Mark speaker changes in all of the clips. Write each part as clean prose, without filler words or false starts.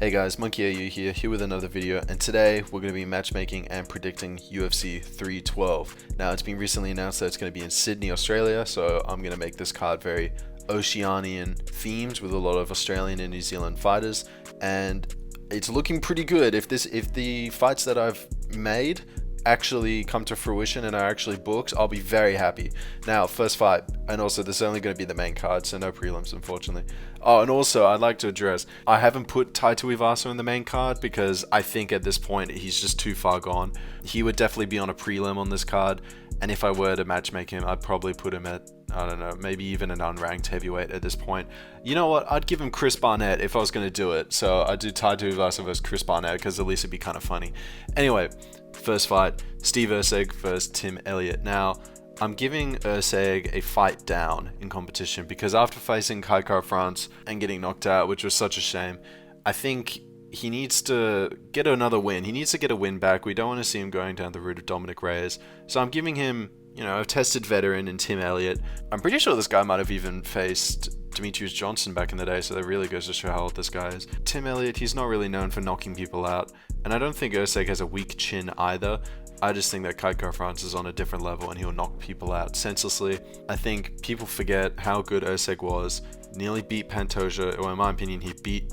Speaker 1: Hey guys, Monkey AU here with another video, and today we're going to be matchmaking and predicting UFC 312. Now, it's been recently announced that it's going to be in Sydney, Australia, so I'm going to make this card very Oceanian themed with a lot of Australian and New Zealand fighters, and it's looking pretty good. If the fights that I've made actually come to fruition and are actually booked, I'll be very happy. Now, first fight, and also this is only going to be the main card, so no prelims, unfortunately. Oh, and also I'd like to address, I haven't put Tai Tuivasa in the main card because I think at this point he's just too far gone. He would definitely be on a prelim on this card, and if I were to matchmake him, I'd probably put him at, I don't know, maybe even an unranked heavyweight at this point. You know what? I'd give him Chris Barnett if I was going to do it. So I'd do Tai Tuivasa versus Chris Barnett because at least it'd be kind of funny. Anyway, first fight, Steve Erceg versus Tim Elliott. Now, I'm giving Erceg a fight down in competition because after facing Kai France and getting knocked out, which was such a shame, I think he needs to get another win. He needs to get a win back. We don't want to see him going down the route of Dominic Reyes. So I'm giving him, a tested veteran in Tim Elliott. I'm pretty sure this guy might have even faced Demetrius Johnson back in the day, so that really goes to show how old this guy is. Tim Elliott, he's not really known for knocking people out, and I don't think Erceg has a weak chin either. I just think that Kai France is on a different level and he'll knock people out senselessly. I think people forget how good Erceg was. Nearly beat Pantoja, or in my opinion, he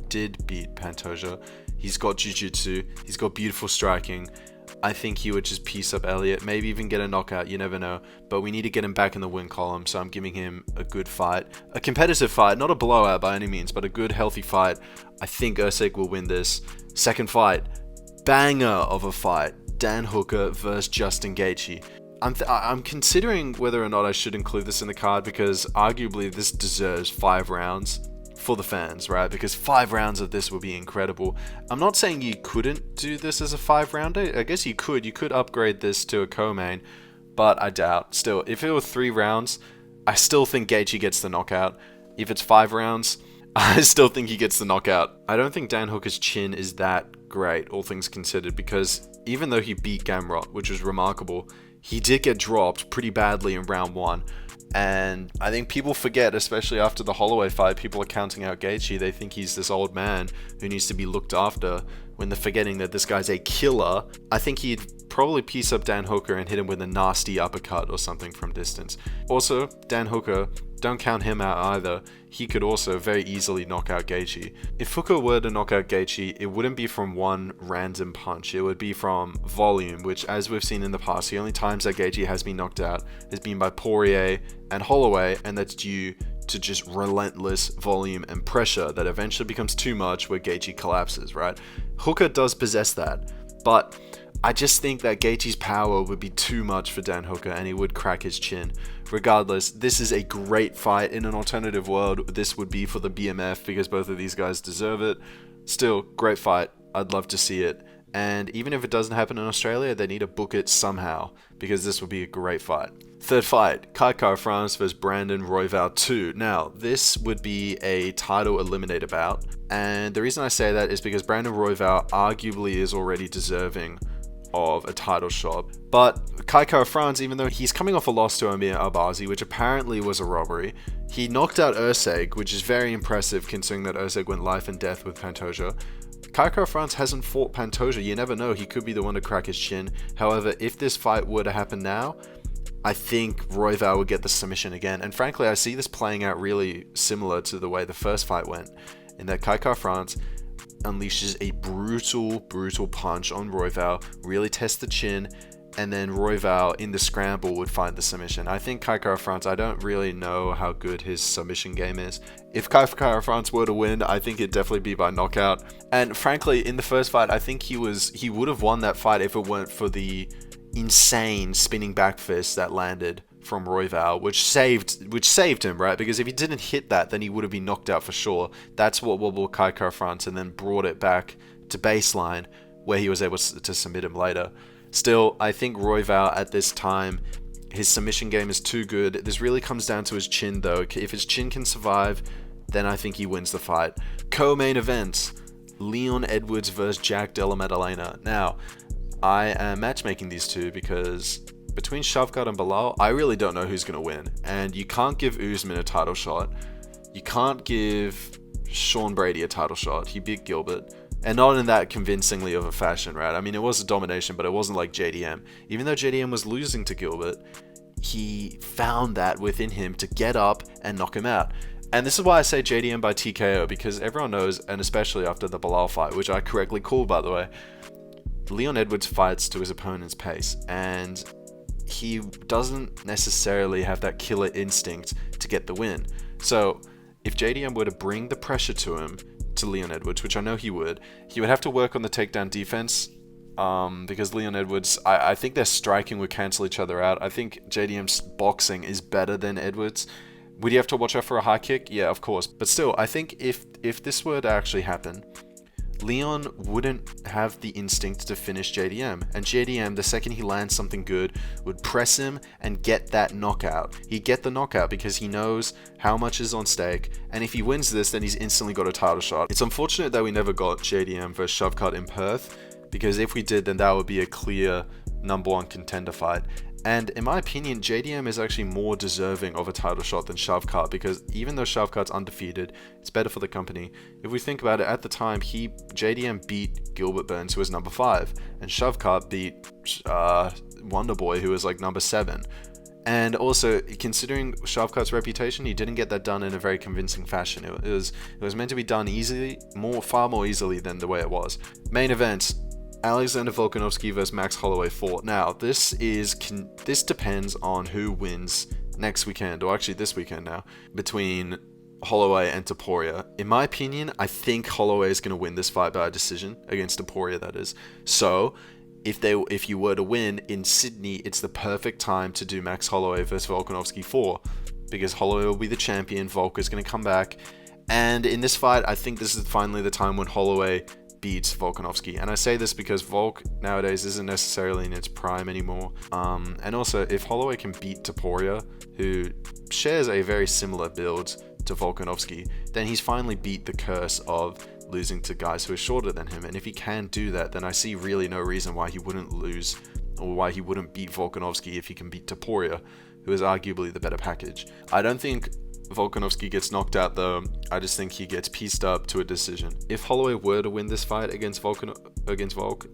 Speaker 1: did beat Pantoja. He's got jiu-jitsu, he's got beautiful striking. I think he would just piece up Elliott, maybe even get a knockout, you never know. But we need to get him back in the win column, so I'm giving him a good fight. A competitive fight, not a blowout by any means, but a good, healthy fight. I think Erceg will win this. Second fight, banger of a fight. Dan Hooker versus Justin Gaethje. I'm considering whether or not I should include this in the card because arguably this deserves 5 rounds for the fans, right? Because 5 rounds of this would be incredible. I'm not saying you couldn't do this as a 5-rounder. I guess you could. You could upgrade this to a co-main, but I doubt. Still, if it were 3 rounds, I still think Gaethje gets the knockout. If it's 5 rounds, I still think he gets the knockout. I don't think Dan Hooker's chin is that great, all things considered, because even though he beat Gamrot, which was remarkable, he did get dropped pretty badly in round 1. And I think people forget, especially after the Holloway fight, people are counting out Gaethje. They think he's this old man who needs to be looked after when they're forgetting that this guy's a killer. I think he'd probably piece up Dan Hooker and hit him with a nasty uppercut or something from distance. Also, Dan Hooker, don't count him out either. He could also very easily knock out Gaethje. If Hooker were to knock out Gaethje, it wouldn't be from one random punch. It would be from volume, which, as we've seen in the past, the only times that Gaethje has been knocked out has been by Poirier and Holloway, and that's due to just relentless volume and pressure that eventually becomes too much where Gaethje collapses, right? Hooker does possess that, but I just think that Gaethje's power would be too much for Dan Hooker and he would crack his chin. Regardless, this is a great fight. In an alternative world, this would be for the BMF because both of these guys deserve it. Still, great fight. I'd love to see it. And even if it doesn't happen in Australia, they need to book it somehow because this would be a great fight. Third fight, Kai France versus Brandon Royval 2. Now, this would be a title eliminator bout. And the reason I say that is because Brandon Royval arguably is already deserving of a title shot. But Kai France, even though he's coming off a loss to Amir Albazi, which apparently was a robbery, he knocked out Erceg, which is very impressive considering that Erceg went life and death with Pantoja. Kai France hasn't fought Pantoja. You never know, he could be the one to crack his chin. However, if this fight were to happen now, I think Royval would get the submission again. And frankly, I see this playing out really similar to the way the first fight went, in that Kai France unleashes a brutal punch on Royval, really tests the chin, and then Royval in the scramble would find the submission. I think Kai France, I don't really know how good his submission game is. If Kai France were to win, I think it'd definitely be by knockout. And frankly, in the first fight, I think he would have won that fight if it weren't for the insane spinning back fist that landed from Royval, which saved him, right? Because if he didn't hit that, then he would have been knocked out for sure. That's what wobbled Kai France and then brought it back to baseline, where he was able to submit him later. Still, I think Royval at this time, his submission game is too good. This really comes down to his chin, though. If his chin can survive, then I think he wins the fight. Co-main events, Leon Edwards versus Jack Della Maddalena. Now, I am matchmaking these two because between Shavkat and Belal, I really don't know who's going to win. And you can't give Usman a title shot. You can't give Sean Brady a title shot. He beat Gilbert. And not in that convincingly of a fashion, right? I mean, it was a domination, but it wasn't like JDM. Even though JDM was losing to Gilbert, he found that within him to get up and knock him out. And this is why I say JDM by TKO, because everyone knows, and especially after the Belal fight, which I correctly called, by the way, Leon Edwards fights to his opponent's pace, and he doesn't necessarily have that killer instinct to get the win. So if JDM were to bring the pressure to him, to Leon Edwards, which I know he would have to work on the takedown defense, because Leon Edwards, I think their striking would cancel each other out. I think JDM's boxing is better than Edwards. Would you have to watch out for a high kick? Yeah, of course. But still, I think if this were to actually happen, Leon wouldn't have the instinct to finish JDM. And JDM, the second he lands something good, would press him and get that knockout. He'd get the knockout because he knows how much is on stake. And if he wins this, then he's instantly got a title shot. It's unfortunate that we never got JDM versus Shavkat in Perth, because if we did, then that would be a clear #1 contender fight. And in my opinion, JDM is actually more deserving of a title shot than Shavkat, because even though Shavkat's undefeated, it's better for the company. If we think about it, at the time, JDM beat Gilbert Burns, who was number 5, and Shavkat beat Wonderboy, who was like number 7. And also, considering Shavkat's reputation, he didn't get that done in a very convincing fashion. It was meant to be done easily, far more easily than the way it was. Main events. Alexander Volkanovski versus Max Holloway 4. Now, this depends on who wins next weekend, or actually this weekend now, between Holloway and Topuria. In my opinion, I think Holloway is going to win this fight by a decision against Topuria, that is. So, if you were to win in Sydney, it's the perfect time to do Max Holloway versus Volkanovski 4, because Holloway will be the champion, Volk is going to come back, and in this fight, I think this is finally the time when Holloway beats Volkanovski. And I say this because Volk nowadays isn't necessarily in its prime anymore. And also, if Holloway can beat Topuria, who shares a very similar build to Volkanovski, then he's finally beat the curse of losing to guys who are shorter than him. And if he can do that, then I see really no reason why he wouldn't lose, or why he wouldn't beat Volkanovski if he can beat Topuria, who is arguably the better package. I don't think Volkanovski gets knocked out though. I just think he gets pieced up to a decision. If Holloway were to win this fight against Volk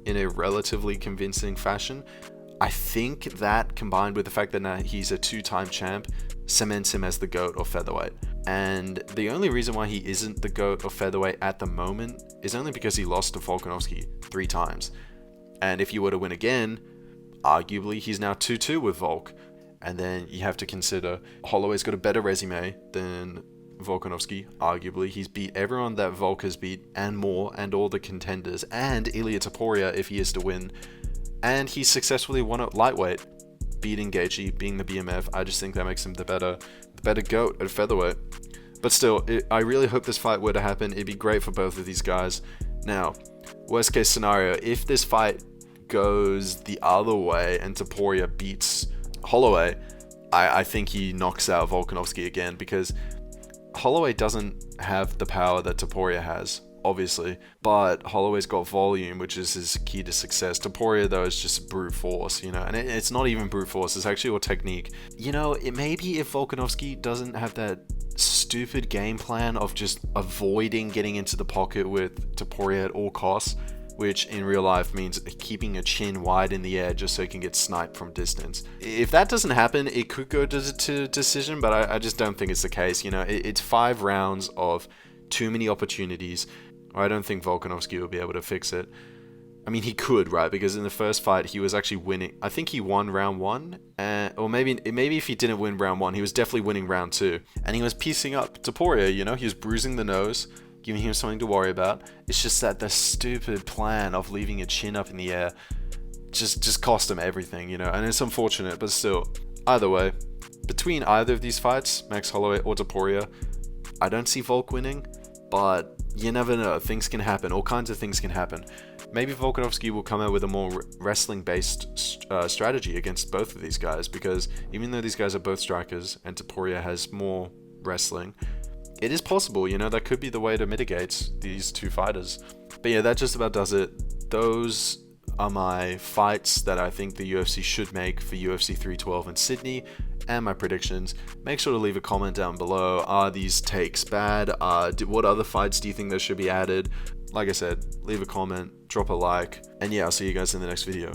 Speaker 1: in a relatively convincing fashion, I think that, combined with the fact that now he's a 2-time champ, cements him as the GOAT of featherweight. And the only reason why he isn't the GOAT of featherweight at the moment is only because he lost to Volkanovski 3 times. And if he were to win again, arguably he's now 2-2 with Volk. And then you have to consider Holloway's got a better resume than Volkanovski, arguably. He's beat everyone that Volk has beat and more, and all the contenders, and Ilia Topuria if he is to win. And he's successfully won at lightweight, beating Gaethje, being the BMF. I just think that makes him the better GOAT at featherweight. But still, I really hope this fight were to happen. It'd be great for both of these guys. Now, worst case scenario, if this fight goes the other way and Topuria beats Holloway, I think he knocks out Volkanovski again, because Holloway doesn't have the power that Topuria has, obviously, but Holloway's got volume, which is his key to success. Topuria, though, is just brute force, and it's not even brute force, it's actually all technique. It maybe if Volkanovski doesn't have that stupid game plan of just avoiding getting into the pocket with Topuria at all costs, which in real life means keeping a chin wide in the air just so he can get sniped from distance. If that doesn't happen, it could go to decision, but I just don't think it's the case. It's 5 rounds of too many opportunities. I don't think Volkanovski will be able to fix it. I mean, he could, right? Because in the first fight, he was actually winning. I think he won round 1, or maybe if he didn't win round 1, he was definitely winning round 2. And he was piecing up Topuria, he was bruising the nose, giving him something to worry about. It's just that the stupid plan of leaving your chin up in the air just cost him everything, and it's unfortunate, but still. Either way, between either of these fights, Max Holloway or Topuria, I don't see Volk winning, but you never know. Things can happen. All kinds of things can happen. Maybe Volkanovski will come out with a more wrestling-based strategy against both of these guys, because even though these guys are both strikers and Topuria has more wrestling, it is possible, that could be the way to mitigate these two fighters. But yeah, that just about does it. Those are my fights that I think the UFC should make for UFC 312 in Sydney, and my predictions. Make sure to leave a comment down below. Are these takes bad? What other fights do you think that should be added? Like I said, leave a comment, drop a like, and yeah, I'll see you guys in the next video.